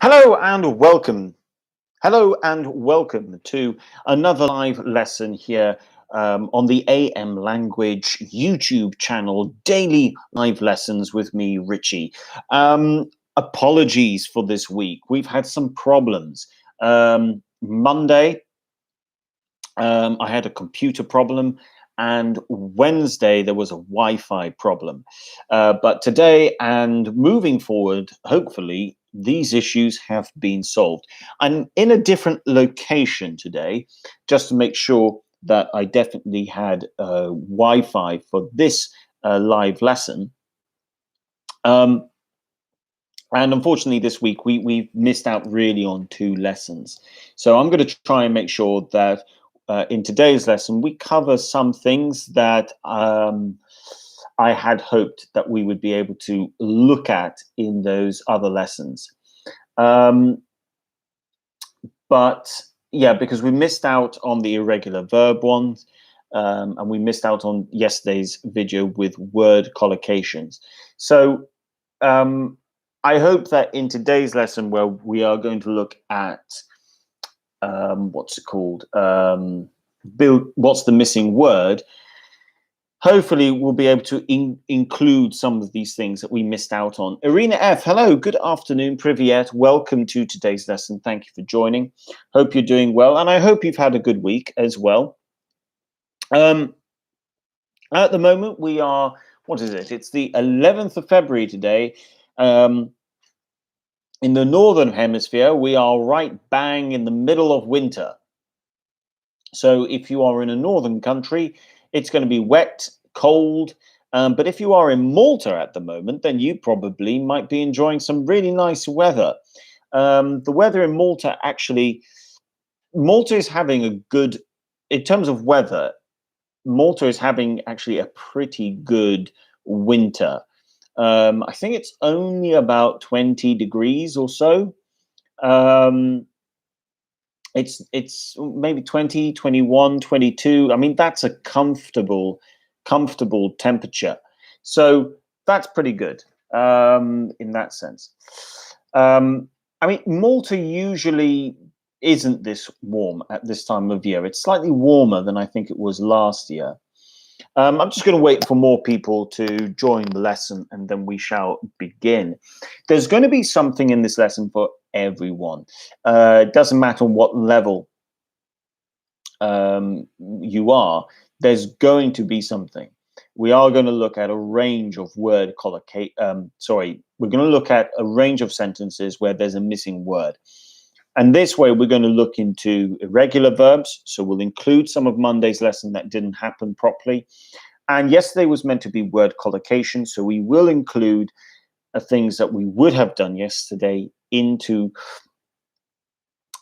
Hello and welcome. Hello and welcome to another live lesson here on the AM Language YouTube channel, daily live lessons with me, Richie. Apologies for this week. We've had some problems. Monday, I had a computer problem, and Wednesday there was a Wi-Fi problem. But today and moving forward, hopefully, these issues have been solved. I'm in a different location today, just to make sure that I definitely had Wi-Fi for this live lesson. Um, and unfortunately, this week we've missed out really on two lessons. So I'm going to try and make sure that in today's lesson we cover some things that I had hoped that we would be able to look at in those other lessons. But yeah, because we missed out on the irregular verb ones, and we missed out on yesterday's video with word collocations. So I hope that in today's lesson, where we are going to look at what's it called? What's the missing word? Hopefully, we'll be able to include some of these things that we missed out on. Irina F, hello, good afternoon, Privyet. Welcome to today's lesson. Thank you for joining. Hope you're doing well, and I hope you've had a good week as well. At the moment, we are, what is it? It's the 11th of February today. In the Northern Hemisphere, we are right bang in the middle of winter. So if you are in a northern country, it's going to be wet, cold. But if you are in Malta at the moment, then you probably might be enjoying some really nice weather. The weather in Malta, actually, Malta is having a good, in terms of weather, Malta is having actually a pretty good winter. I think it's only about 20 degrees or so. It's maybe 20, 21, 22. I mean, that's a comfortable temperature. So that's pretty good in that sense. I mean, Malta usually isn't this warm at this time of year. It's slightly warmer than I think it was last year. I'm just going to wait for more people to join the lesson, and then we shall begin. There's going to be something in this lesson for everyone. It doesn't matter what level you are, there's going to be something. We are going to look at a range of we're going to look at a range of sentences where there's a missing word. And this way, we're going to look into irregular verbs. So we'll include some of Monday's lesson that didn't happen properly. And yesterday was meant to be word collocation. So we will include things that we would have done yesterday into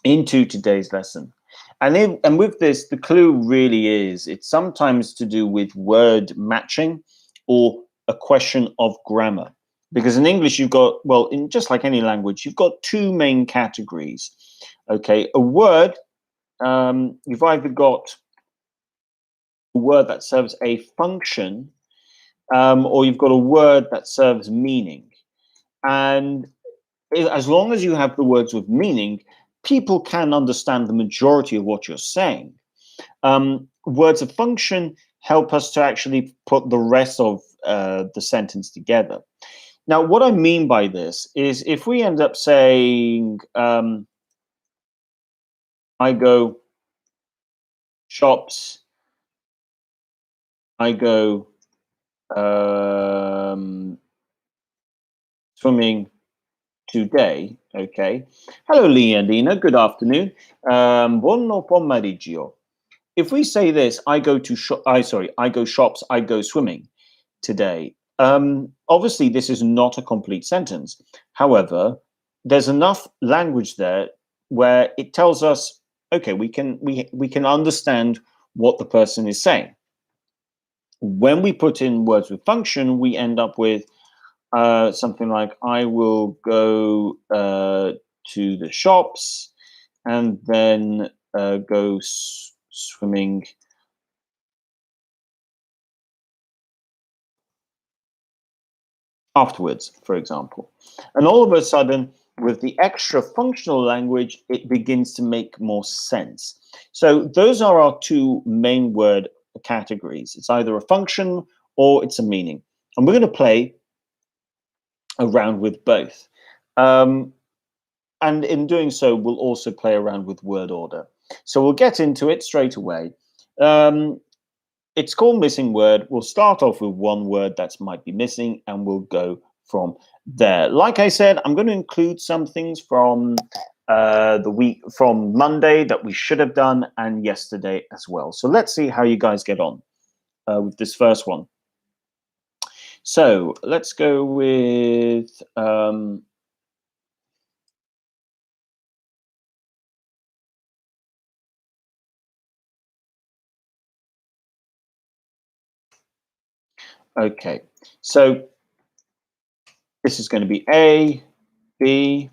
today's lesson. And with this, the clue really is, it's sometimes to do with word matching or a question of grammar. Because in English, you've got, well, in just like any language, you've got two main categories. Okay, a word, you've either got a word that serves a function, or you've got a word that serves meaning. And as long as you have the words with meaning, people can understand the majority of what you're saying. Words of function help us to actually put the rest of the sentence together. Now, what I mean by this is if we end up saying, I go shops, I go swimming today, okay? Hello, Leandina, good afternoon. Buon pomeriggio. If we say this, I go shops, I go swimming today. Obviously, this is not a complete sentence. However, there's enough language there where it tells us, okay, we can understand what the person is saying. When we put in words with function, we end up with something like, I will go to the shops and then go swimming afterwards, for example. And all of a sudden, with the extra functional language, it begins to make more sense. So those are our two main word categories. It's either a function or it's a meaning. And we're going to play around with both. And in doing so, we'll also play around with word order. So we'll get into it straight away. It's called missing word. We'll start off with one word that might be missing, and we'll go from there. Like I said, I'm going to include some things from the week, from Monday, that we should have done, and yesterday as well. So let's see how you guys get on with this first one. So let's go with okay. So this is going to be A, B,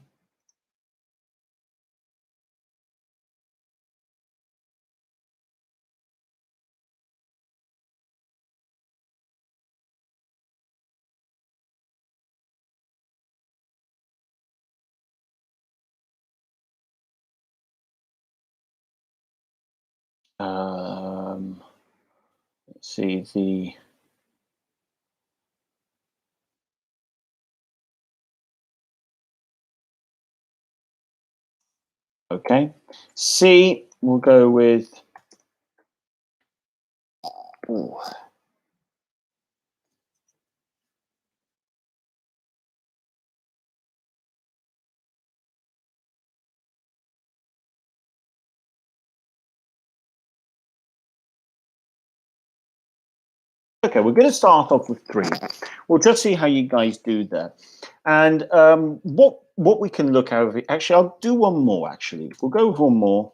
let's see the okay. C, we'll go with ooh. Okay, we're going to start off with 3. We'll just see how you guys do there. And what we can look over. Actually, I'll do one more. Actually, we'll go with one more.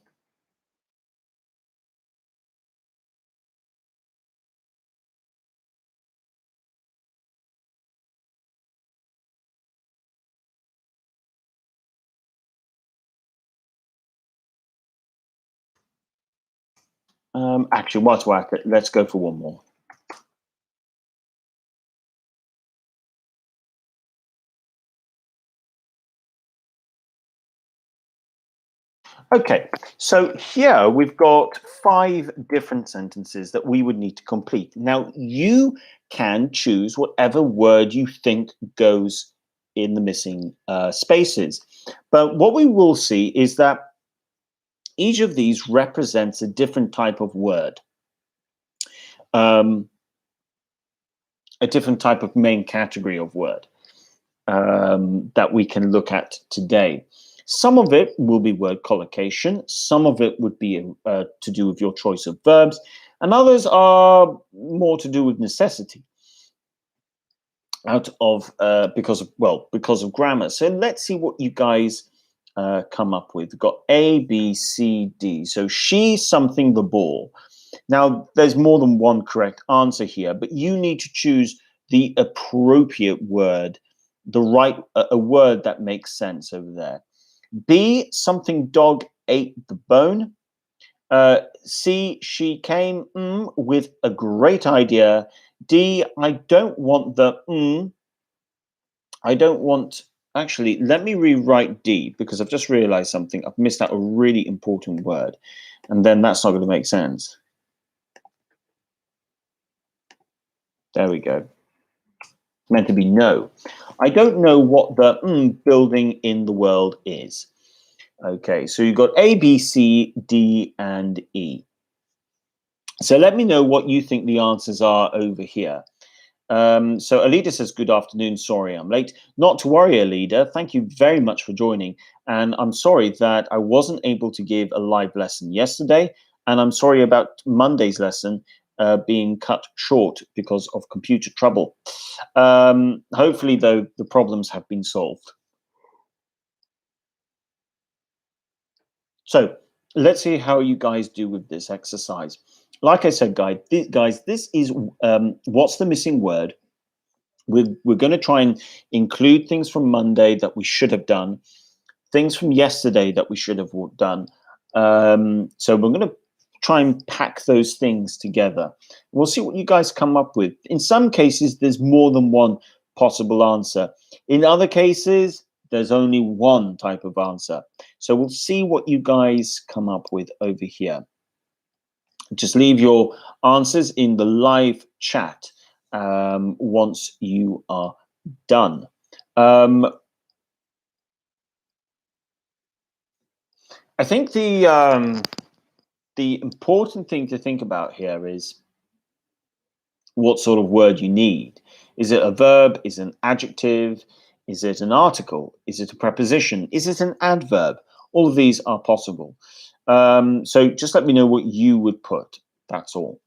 Actually, whilst we're at it, let's go for one more. Okay, so here we've got 5 different sentences that we would need to complete. Now, you can choose whatever word you think goes in the missing spaces. But what we will see is that each of these represents a different type of word, a different type of main category of word that we can look at today. Some of it will be word collocation. Some of it would be to do with your choice of verbs, and others are more to do with necessity, out of because of grammar. So let's see what you guys come up with. We've got A, B, C, D. So she's something the ball. Now there's more than one correct answer here, but you need to choose the appropriate word, the right a word that makes sense over there. B, something dog ate the bone. C, she came with a great idea. D, I don't want the I don't want. Actually, let me rewrite D, because I've just realized something. I've missed out a really important word, and then that's not going to make sense. There we go. It's meant to be no. I don't know what the building in the world is. Okay, so you've got A, B, C, D, and E. So let me know what you think the answers are over here. So Alida says, good afternoon. Sorry, I'm late. Not to worry, Alida. Thank you very much for joining. And I'm sorry that I wasn't able to give a live lesson yesterday. And I'm sorry about Monday's lesson being cut short because of computer trouble. Hopefully, though, the problems have been solved. So let's see how you guys do with this exercise. Like I said, guys, this is what's the missing word. We're going to try and include things from Monday that we should have done, things from yesterday that we should have done. So we're going to try and pack those things together. We'll see what you guys come up with. In some cases, there's more than one possible answer. In other cases, there's only one type of answer. So we'll see what you guys come up with over here. Just leave your answers in the live chat once you are done. I think the important thing to think about here is what sort of word you need. Is it a verb? Is it an adjective? Is it an article? Is it a preposition? Is it an adverb? All of these are possible. So just let me know what you would put. That's all.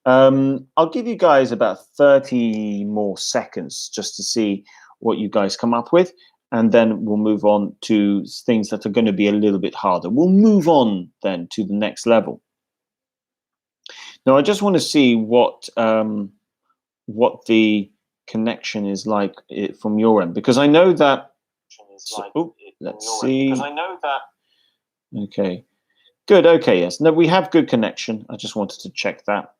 I'll give you guys about 30 more seconds just to see what you guys come up with. And then we'll move on to things that are going to be a little bit harder. We'll move on then to the next level. Now, I just want to see what the connection is like from your end, because I know that. Let's see. Because I know that. Okay. Good. Okay. Yes. No, we have good connection. I just wanted to check that.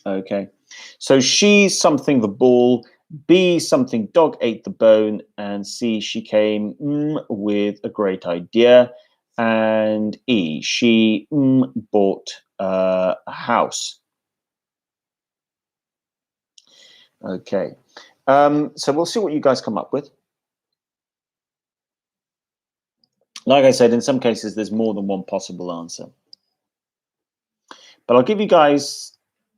Okay. So she something the ball. B something dog ate the bone, and C she came with a great idea, and E she bought a house. Okay, so we'll see what you guys come up with. Like I said, in some cases there's more than one possible answer, but I'll give you guys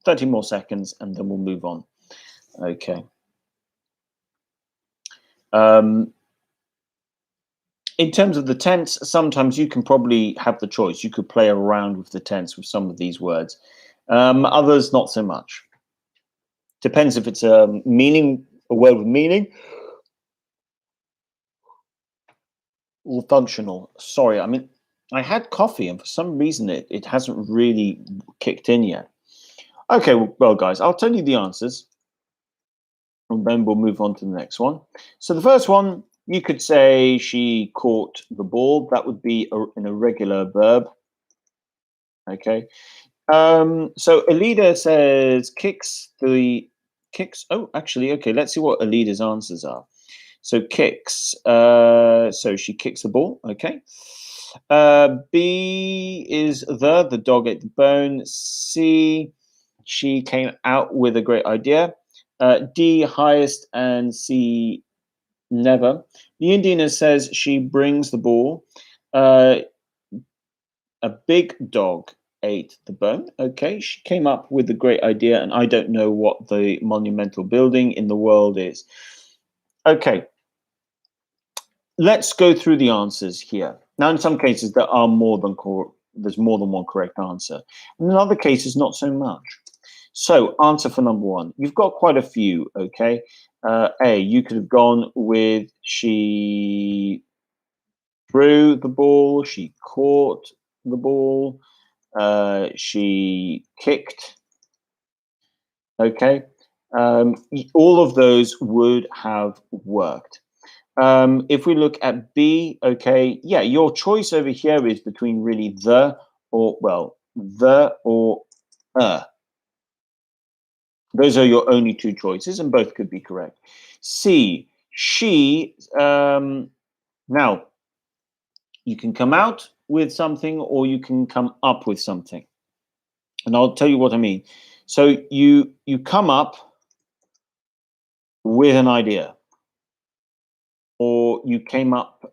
30 more seconds and then we'll move on. Okay. In terms of the tense, sometimes you can probably have the choice. You could play around with the tense with some of these words. Others, not so much. Depends if it's a word with meaning, or functional. Sorry, I mean, I had coffee and for some reason it hasn't really kicked in yet. Okay, well, guys, I'll tell you the answers and then we'll move on to the next one. So the first one, you could say she caught the ball. That would be an irregular verb. Okay. So Alida says kicks. Oh, actually, okay. Let's see what Alida's answers are. So kicks. So she kicks the ball. Okay. B is the dog ate the bone. C, she came out with a great idea. D, highest, and C, never. The Indiana says she brings the ball. A big dog ate the bone. Okay, she came up with a great idea, and I don't know what the monumental building in the world is. Okay, let's go through the answers here. Now, in some cases, there's more than one correct answer, and in other cases, not so much. So, answer for number one. You've got quite a few. Okay, A, you could have gone with she threw the ball, she caught the ball, she kicked. Okay, all of those would have worked. If we look at B, okay, yeah, your choice over here is between really the or Those are your only two choices, and both could be correct. C, she. Now, you can come out with something or you can come up with something. And I'll tell you what I mean. So you come up with an idea. Or you came up,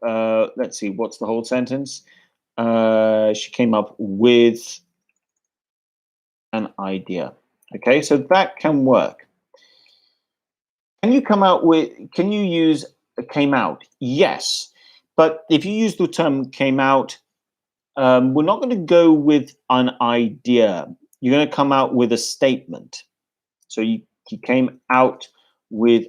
let's see, what's the whole sentence? She came up with an idea. Okay, so that can work. Can you use came out? Yes. But if you use the term came out, we're not going to go with an idea. You're going to come out with a statement. So you came out with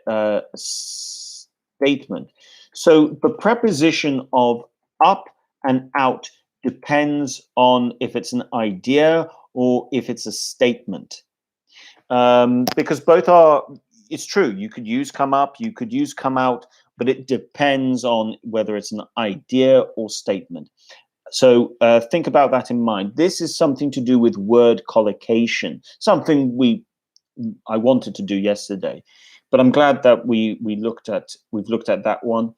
a statement. So the preposition of up and out depends on if it's an idea or if it's a statement. Because both are, it's true. You could use come up, you could use come out, but it depends on whether it's an idea or statement. So think about that in mind. This is something to do with word collocation, something I wanted to do yesterday. but I'm glad that we've looked at that one.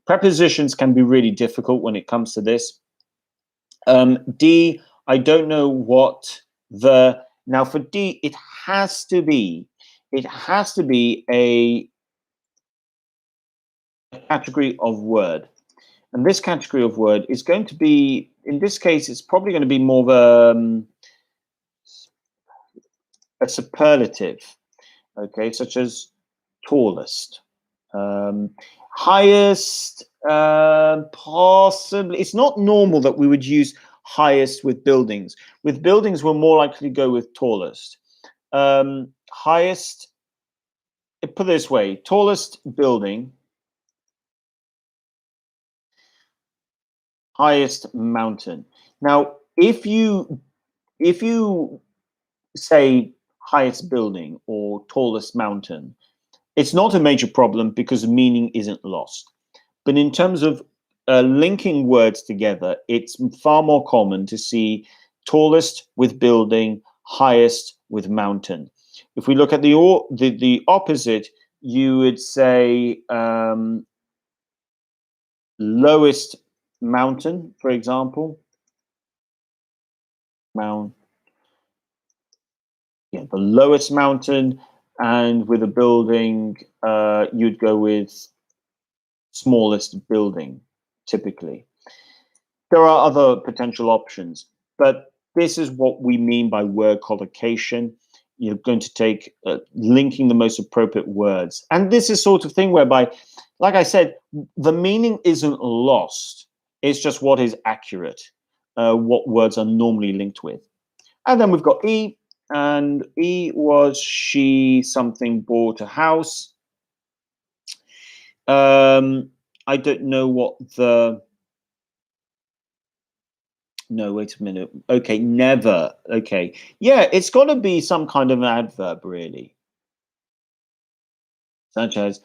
Prepositions can be really difficult when it comes to this. D, I don't know what the, now for D, it has to be a category of word. And this category of word is going to be, in this case, it's probably going to be more of a superlative, okay, such as tallest, highest, possibly. It's not normal that we would use highest with buildings. With buildings, we're more likely to go with tallest. Highest, put it this way, tallest building, highest mountain. Now, if you say highest building or tallest mountain, it's not a major problem because the meaning isn't lost. But in terms of linking words together, it's far more common to see tallest with building, highest with mountain. If we look at the opposite, you would say lowest mountain, for example. Yeah, the lowest mountain, and with a building, you'd go with smallest building, typically. There are other potential options, but this is what we mean by word collocation. You're going to take linking the most appropriate words. And this is sort of thing whereby, like I said, the meaning isn't lost. It's just what is accurate, what words are normally linked with. And then we've got E, and E was she something bought a house. I don't know what the, no, wait a minute. Okay, never. Okay. Yeah, it's got to be some kind of an adverb, really. Such as,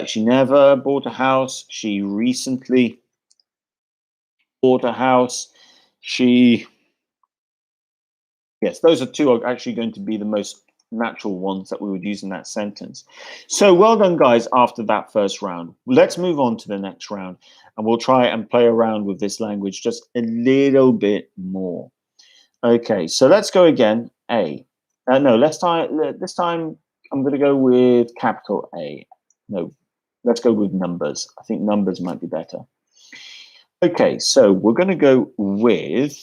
she never bought a house. She recently bought a house. She, yes, those are two are actually going to be the most natural ones that we would use in that sentence. So well done, guys, after that first round. Let's move on to the next round, and we'll try and play around with this language just a little bit more. Okay, so let's go again. A. No, this time I'm going to go with capital A. No, let's go with numbers. I think numbers might be better. Okay, so we're going to go with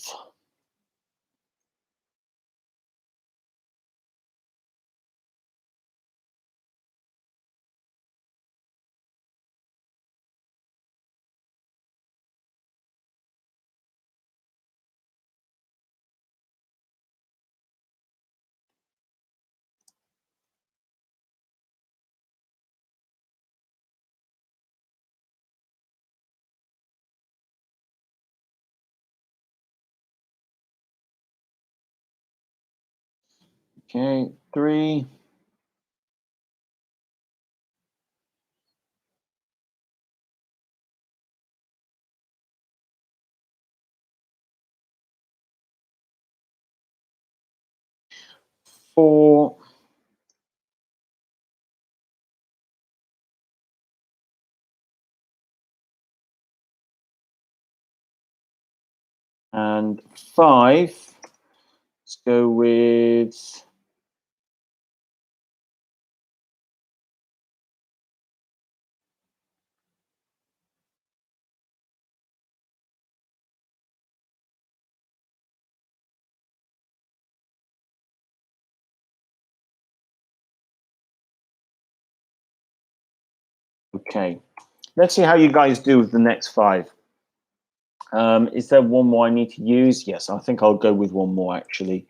okay, 3, 4, and 5. Let's go with okay. Let's see how you guys do with the next 5. Is there one more I need to use? Yes, I think I'll go with one more actually.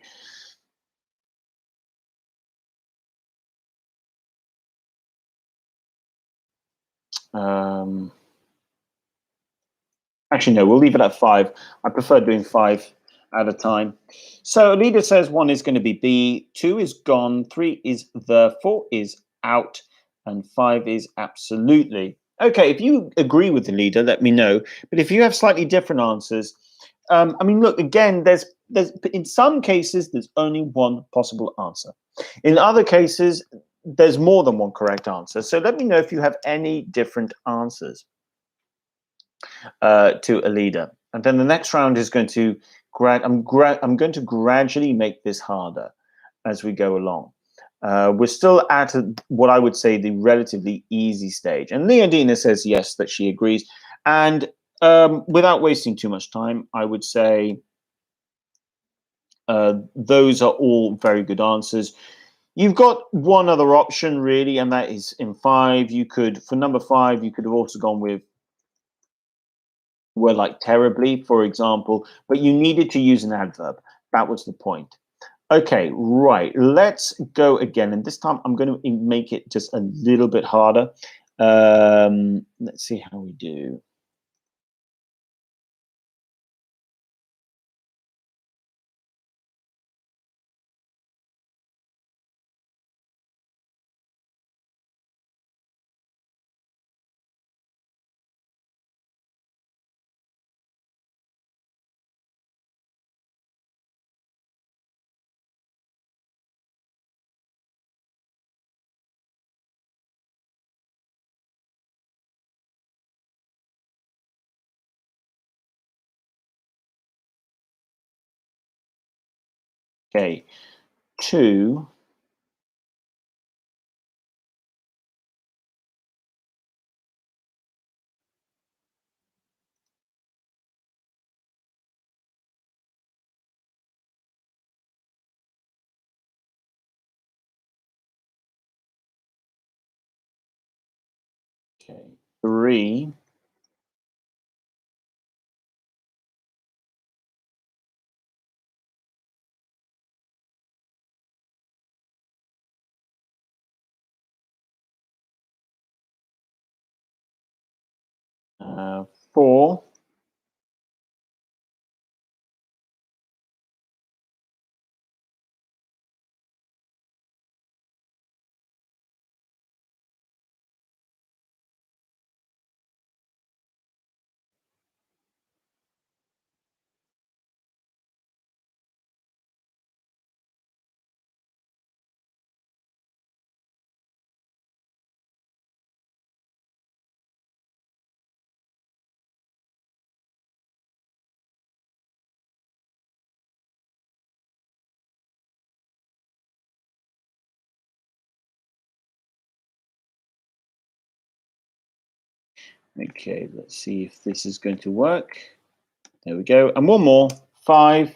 Actually, no, we'll leave it at 5. I prefer doing 5 at a time. So leader says 1 is going to be B, 2 is gone, 3 is the, 4 is out, and 5 is absolutely. Okay, if you agree with the leader, let me know. But if you have slightly different answers, I mean, look, again, there's in some cases, there's only one possible answer. In other cases, there's more than one correct answer. So let me know if you have any different answers to a leader. And then the next round is going to I'm going to gradually make this harder as we go along. We're still at what I would say the relatively easy stage. And Leondina says yes, that she agrees. And without wasting too much time, I would say those are all very good answers. You've got one other option, really, and that is in 5. You could, for number 5, you could have also gone with were like terribly, for example, but you needed to use an adverb. That was the point. Okay, right. Let's go again. And this time I'm going to make it just a little bit harder. Let's see how we do. Okay, 2. Okay, 3. 4. Okay, let's see if this is going to work. There we go. And one more. 5.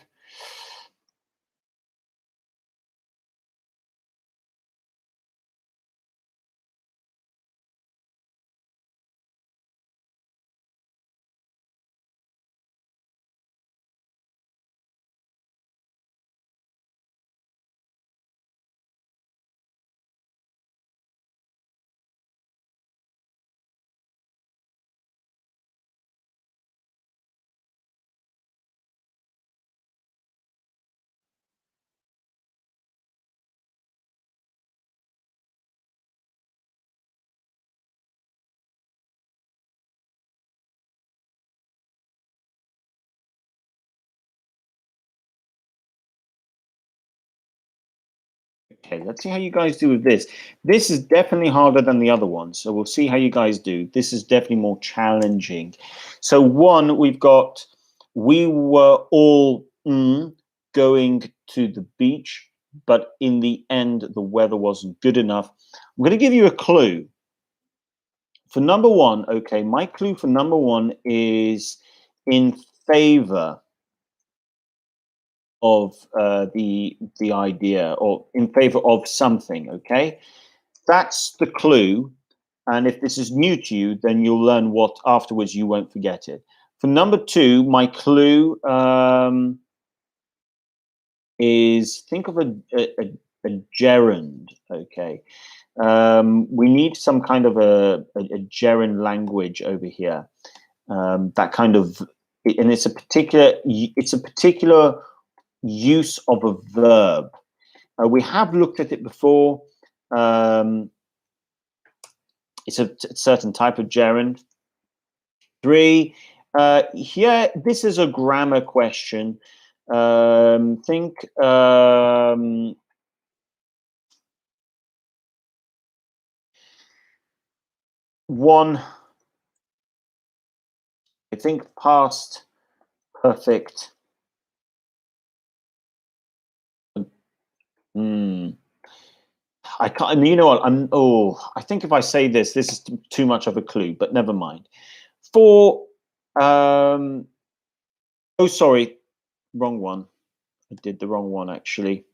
Okay, let's see how you guys do with this. This is definitely harder than the other one, so we'll see how you guys do. This is definitely more challenging. So 1, we've got, we were all going to the beach, but in the end, the weather wasn't good enough. I'm going to give you a clue. For number 1, okay, my clue for number 1 is in favor of the idea, or in favor of something, okay? That's the clue. And if this is new to you, then you'll learn what afterwards, you won't forget it. For number 2, my clue is think of a gerund, okay? We need some kind of a gerund language over here. That kind of, and it's a particular use of a verb. We have looked at it before. It's a certain type of gerund. 3. Here, this is a grammar question. Think one, I think past perfect. Hmm. I can't. You know what? I think if I say this, this is too much of a clue. But never mind. For oh, sorry, wrong one. I did the wrong one actually.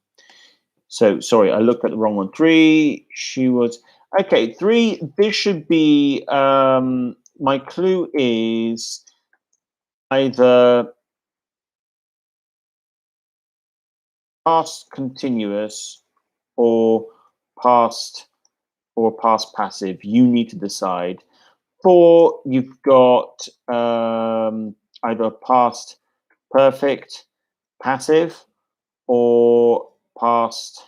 So sorry, I looked at the wrong one. Three. She was okay. Three. This should be. My clue is either past continuous or past past passive. You need to decide. Four, you've got either past perfect passive or past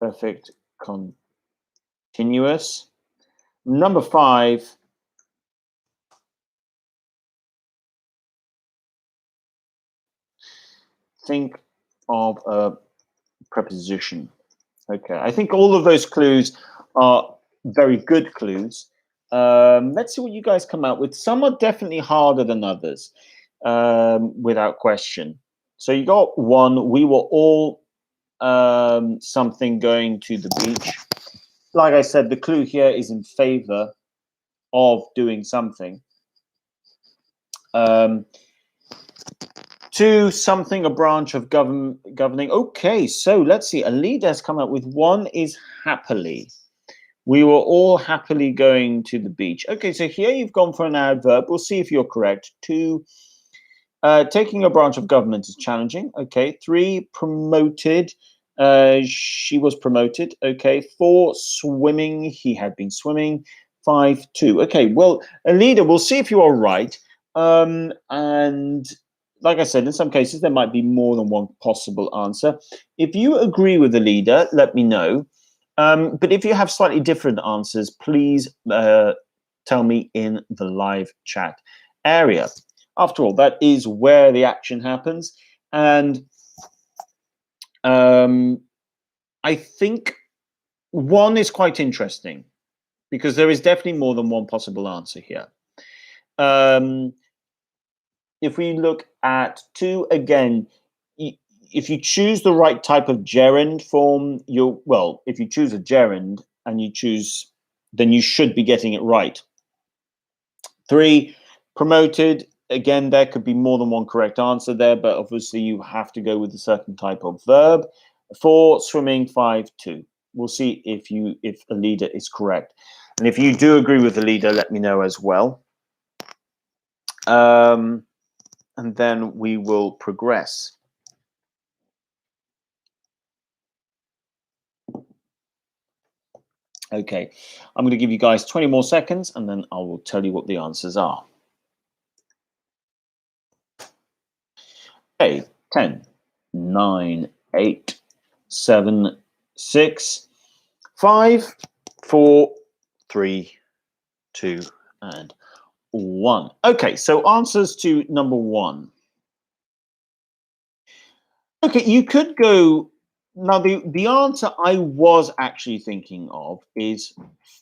perfect continuous. Number five, think of a preposition. Okay, I think all of those clues are very good clues. Let's see what you guys come out with. Some are definitely harder than others, without question. So you got one. We were all something going to the beach. Like I said, the clue here is in favor of doing something. Two, something, a branch of governing. Okay, so let's see. A leader has come up with one is happily. We were all happily going to the beach. Okay, so here you've gone for an adverb. We'll see if you're correct. Two, taking a branch of government is challenging. Okay. Three, promoted. She was promoted. Okay. Four, swimming. He had been swimming. Five, two. Okay. Well, a leader, we'll see if you are right. And like I said, in some cases, there might be more than one possible answer. If you agree with the leader, let me know. But if you have slightly different answers, please tell me in the live chat area. After all, that is where the action happens. And I think one is quite interesting because there is definitely more than one possible answer here. If we look at two, again, if you choose the right type of gerund form, if you choose a gerund and you choose, then you should be getting it right. Three, promoted. Again, there could be more than one correct answer there, but obviously you have to go with a certain type of verb. Four, swimming. Five, two. We'll see if a leader is correct. And if you do agree with the leader, let me know as well. And then we will progress. Okay, I'm going to give you guys 20 more seconds and then I will tell you what the answers are. Okay, 10, 9, 8, 7, 6, 5, 4, 3, 2, and 1. Okay, so answers to number one. Okay, you could go. Now, the answer I was actually thinking of is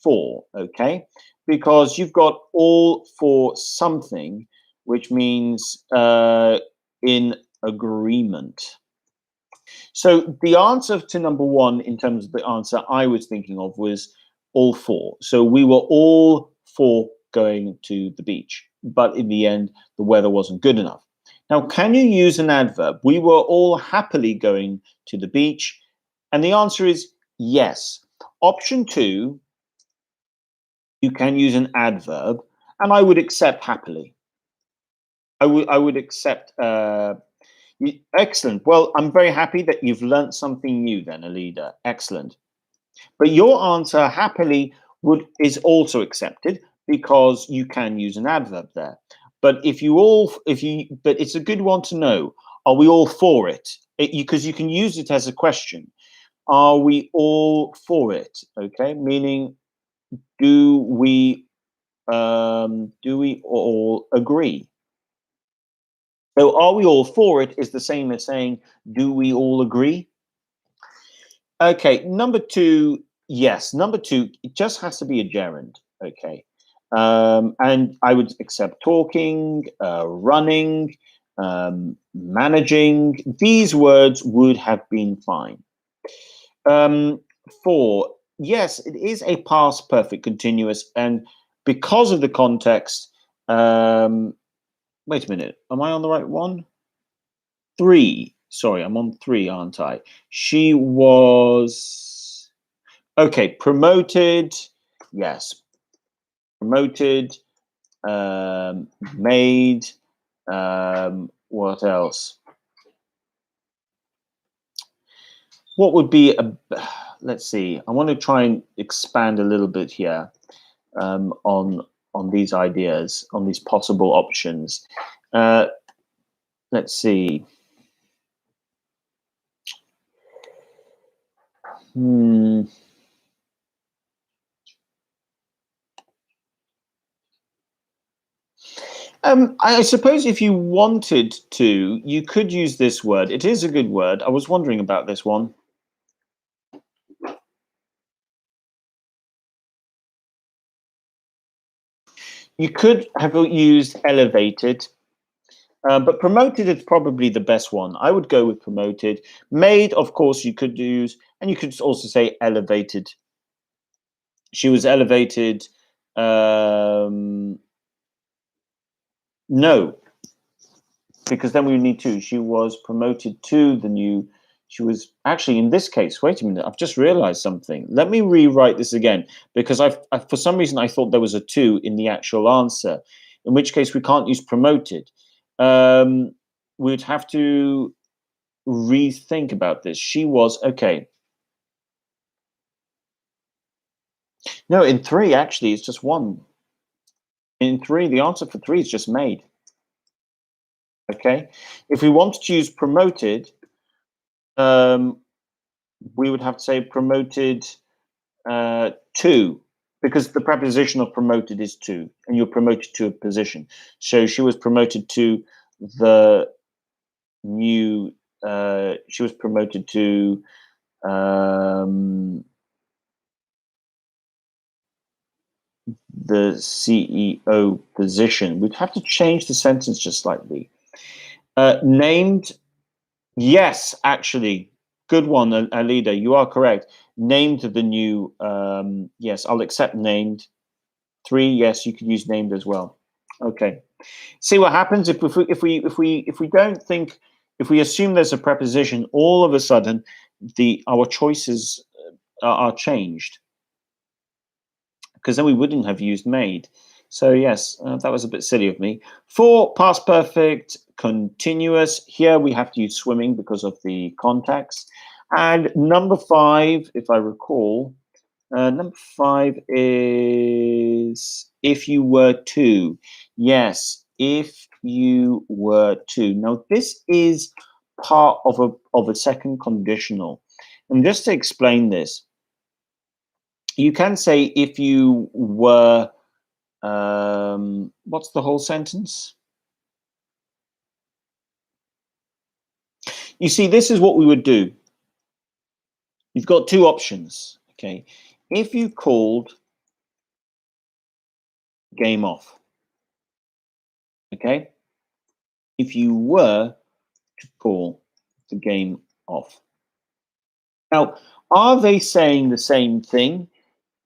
4, okay? Because you've got all for something, which means in agreement. So the answer to number one, in terms of the answer I was thinking of, was all four. So we were all for going to the beach, but in the end, the weather wasn't good enough. Now, can you use an adverb? We were all happily going to the beach. And the answer is yes. Option two, you can use an adverb, and I would accept happily. I would accept. Excellent. Well, I'm very happy that you've learnt something new then, Alida. Excellent. But your answer happily is also accepted because you can use an adverb there. But but it's a good one to know. Are we all for it? Because you can use it as a question. Are we all for it? Okay, meaning do we all agree? So are we all for it is the same as saying, do we all agree? Okay, number two, Yes, number two, it just has to be a gerund. Okay. And I would accept talking, running, managing. These words would have been fine. Um, four, yes, it is a past perfect continuous. And because of the context, um, wait a minute, am I on the right one? Three. Sorry, I'm on three, aren't I? She was, okay, promoted. Yes, promoted, made, what else? What would be a, let's see, I want to try and expand a little bit here on these ideas, on these possible options. Uh, let's see. Hmm. I suppose if you wanted to, you could use this word. It is a good word. I was wondering about this one. You could have used elevated, but promoted is probably the best one. I would go with promoted. Made, of course, you could use, and you could also say elevated. She was elevated. No, because then we would need to. She was promoted to the new. She was actually in this case. Wait a minute, I've just realized something. Let me rewrite this again because for some reason I thought there was a to in the actual answer. In which case we can't use promoted. Um, we'd have to rethink about this. She was okay. No, in three actually it's just one. In three, the answer for three is just made. Okay, if we want to choose promoted, um, we would have to say promoted to, because the preposition of promoted is to, and you're promoted to a position. So she was promoted to the new. She was promoted to the CEO position. We'd have to change the sentence just slightly. Named, yes, actually, good one, Alida. You are correct. Named the new. Yes, I'll accept named. Three, yes, you could use named as well. Okay. See what happens if we don't think, if we assume there's a preposition, all of a sudden our choices are changed, because then we wouldn't have used made. So yes, that was a bit silly of me. For past perfect continuous, here we have to use swimming because of the context. And number five, if I recall, number five is if you were to. Yes, if you were to. Now this is part of a second conditional. And just to explain this, you can say if you were, what's the whole sentence? You see, this is what we would do. You've got two options, okay? If you called game off, okay? If you were to call the game off. Now, are they saying the same thing?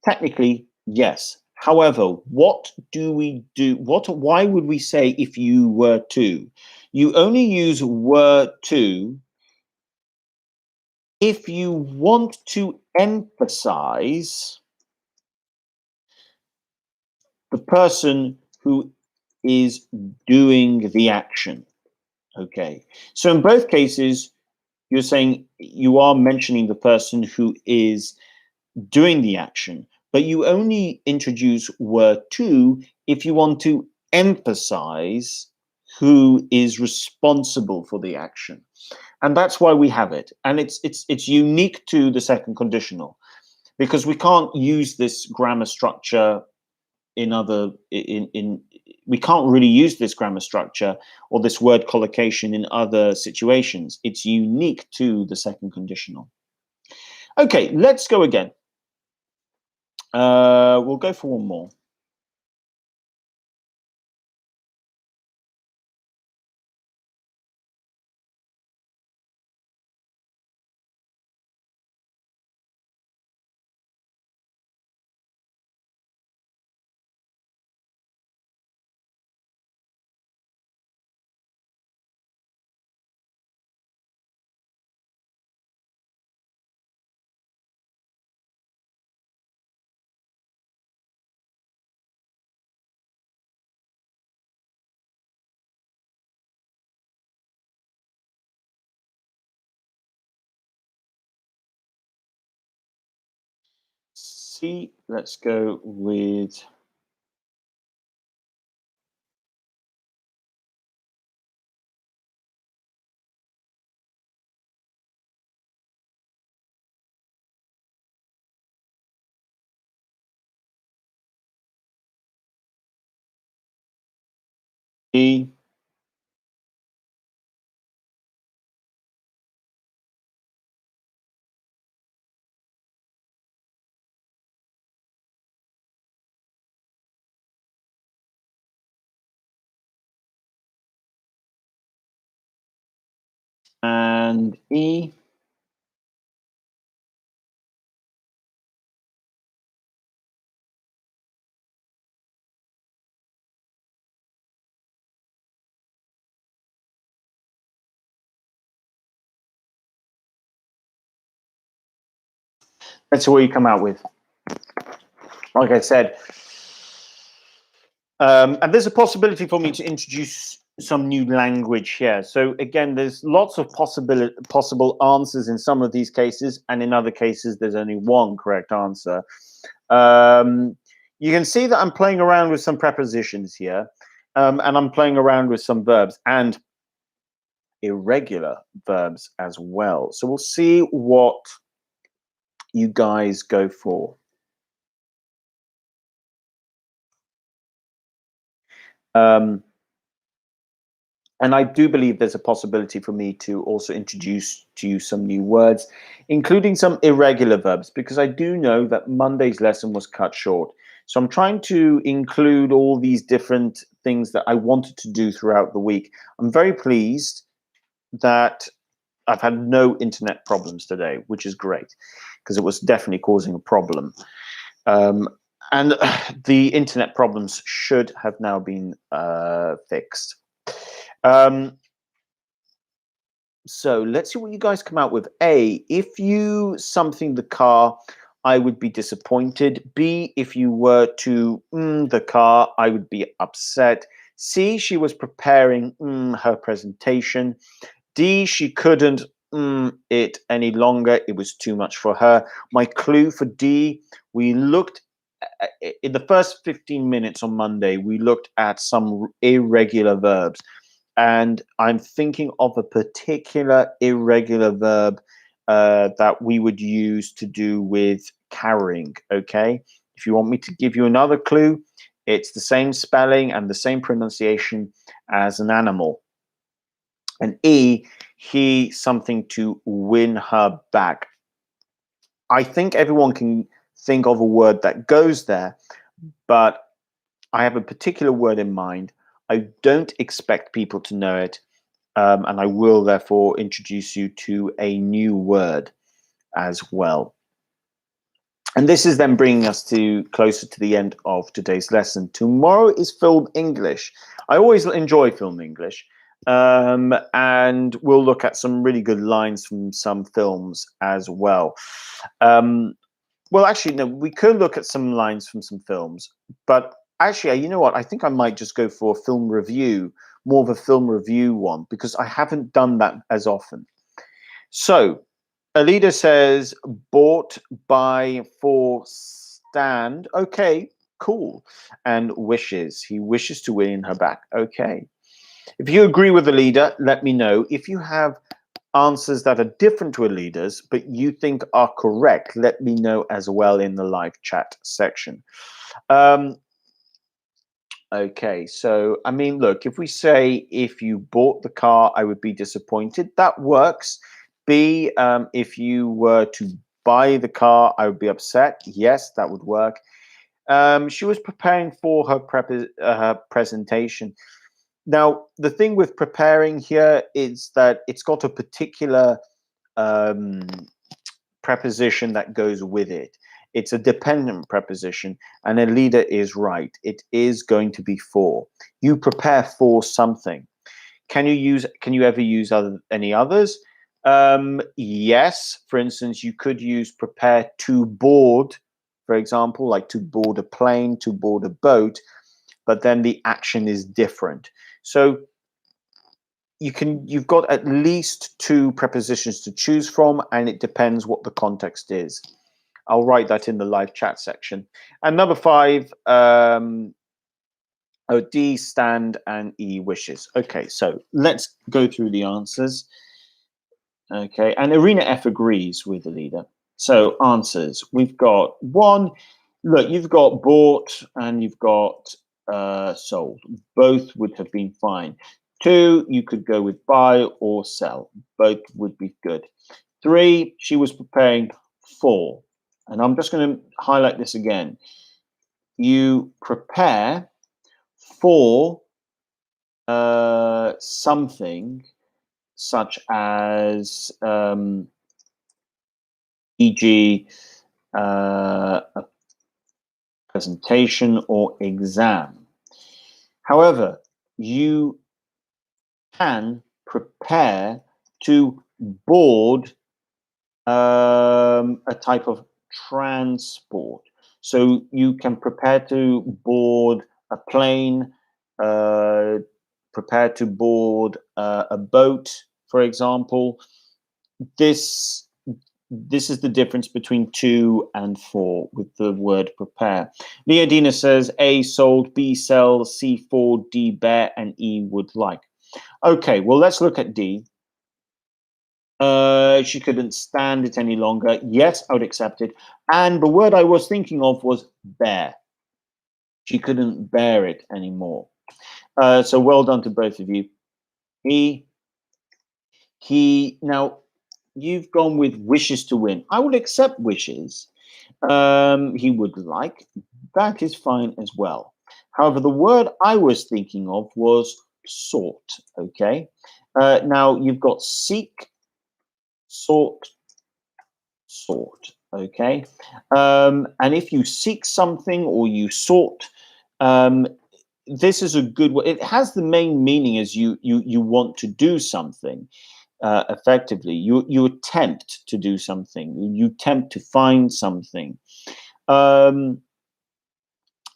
Technically, yes. However, what do we do? Why would we say if you were to? You only use were to if you want to emphasize the person who is doing the action. Okay. So in both cases, you're saying you are mentioning the person who is doing the action, but you only introduce were to if you want to emphasize who is responsible for the action. And that's why we have it. And it's unique to the second conditional, because we can't use this grammar structure in we can't really use this grammar structure or this word collocation in other situations. It's unique to the second conditional. Okay, let's go again. We'll go for one more. C. Let's go with E. And E. That's what you come out with. Like I said, and there's a possibility for me to introduce some new language here. So again, there's lots of possible answers in some of these cases, and in other cases, there's only one correct answer. You can see that I'm playing around with some prepositions here, and I'm playing around with some verbs and irregular verbs as well. So we'll see what you guys go for. And I do believe there's a possibility for me to also introduce to you some new words, including some irregular verbs, because I do know that Monday's lesson was cut short. So I'm trying to include all these different things that I wanted to do throughout the week. I'm very pleased that I've had no internet problems today, which is great, because it was definitely causing a problem. And the internet problems should have now been fixed. So let's see what you guys come out with. A, if you something the car, I would be disappointed. B, if you were to the car, I would be upset. C, she was preparing her presentation. D, she couldn't it any longer. It was too much for her. My clue for D, we looked in the first 15 minutes on Monday, we looked at some irregular verbs. And I'm thinking of a particular irregular verb that we would use to do with carrying, okay? If you want me to give you another clue, it's the same spelling and the same pronunciation as an animal. And E, he, something to win her back. I think everyone can think of a word that goes there, but I have a particular word in mind. I don't expect people to know it, and I will therefore introduce you to a new word as well. And this is then bringing us to closer to the end of today's lesson. Tomorrow is Film English. I always enjoy Film English, and we'll look at some really good lines from some films as well. Well, actually, no, we could look at some lines from some films, but actually, you know what? I think I might just go for a film review, more of a film review one, because I haven't done that as often. So, Alida says, bought by for stand. Okay, cool. And wishes. He wishes to win her back. Okay. If you agree with Alida, let me know. If you have answers that are different to Alida's, but you think are correct, let me know as well in the live chat section. Okay, so I mean, look, if we say if you bought the car, I would be disappointed. That works. B, if you were to buy the car, I would be upset. Yes, that would work. She was preparing for her presentation. Now, the thing with preparing here is that it's got a particular um, preposition that goes with it. It's a dependent preposition, and a leader is right. It is going to be for. You prepare for something. Can you ever use any others? Yes. For instance, you could use prepare to board, for example, like to board a plane, to board a boat, but then the action is different. So you've got at least two prepositions to choose from, and it depends what the context is. I'll write that in the live chat section. And number 5, D, stand, and E, wishes. Okay, so let's go through the answers. Okay, and Arena F agrees with the leader. So answers, we've got 1. Look, you've got bought and you've got sold. Both would have been fine. 2, you could go with buy or sell. Both would be good. 3, she was preparing for. And I'm just going to highlight this again. You prepare for something such as, e.g., a presentation or exam. However, you can prepare to board a type of transport. So you can prepare to board a plane, prepare to board a boat, for example. This is the difference between 2 and 4 with the word prepare. Leodina says A, sold, B, sell, C, for, D, bear, and E, would like. Okay, well, let's look at D. She couldn't stand it any longer. Yes, I would accept it. And the word I was thinking of was bear. She couldn't bear it anymore. So well done to both of you. Now, you've gone with wishes to win. I would accept wishes. He would like. That is fine as well. However, the word I was thinking of was sought. Okay. Now, you've got seek, sought. Okay. And if you seek something or you sought, this is a good word. It has the main meaning as you want to do something. Effectively, you attempt to do something, you attempt to find something.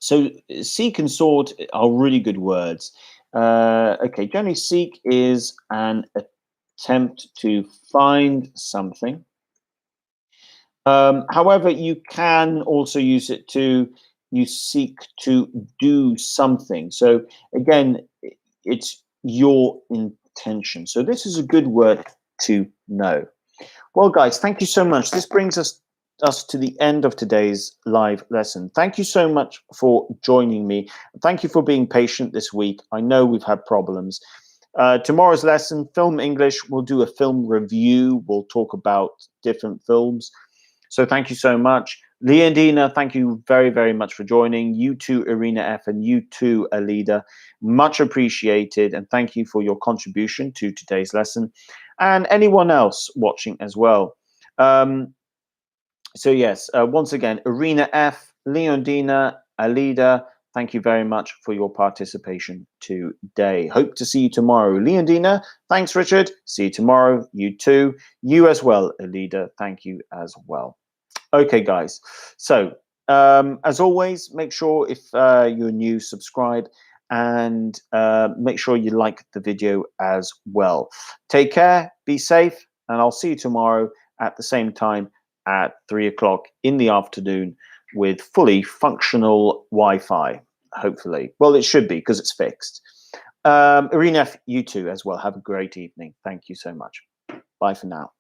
So seek and sought are really good words. Okay, generally seek is an attempt to find something. However, you can also use it to you seek to do something. So again, it's your intention. So this is a good word to know. Well, guys, thank you so much. This brings us to the end of today's live lesson. Thank you so much for joining me. Thank you for being patient this week. I know we've had problems. Tomorrow's lesson, Film English, we'll do a film review. We'll talk about different films. So thank you so much. Leah and Dina, thank you very, very much for joining. You too, Arena F, and you too, Alida. Much appreciated, and thank you for your contribution to today's lesson. And anyone else watching as well. So yes, once again, Arena F, Leondina, Alida, thank you very much for your participation today. Hope to see you tomorrow. Leondina, thanks, Richard. See you tomorrow. You too. You as well, Alida. Thank you as well. Okay, guys. So as always, make sure if you're new, subscribe, and make sure you like the video as well. Take care, be safe, and I'll see you tomorrow at the same time at 3 o'clock in the afternoon with fully functional Wi-Fi, hopefully. Well, it should be because it's fixed. Arena, you too as well. Have a great evening. Thank you so much. Bye for now.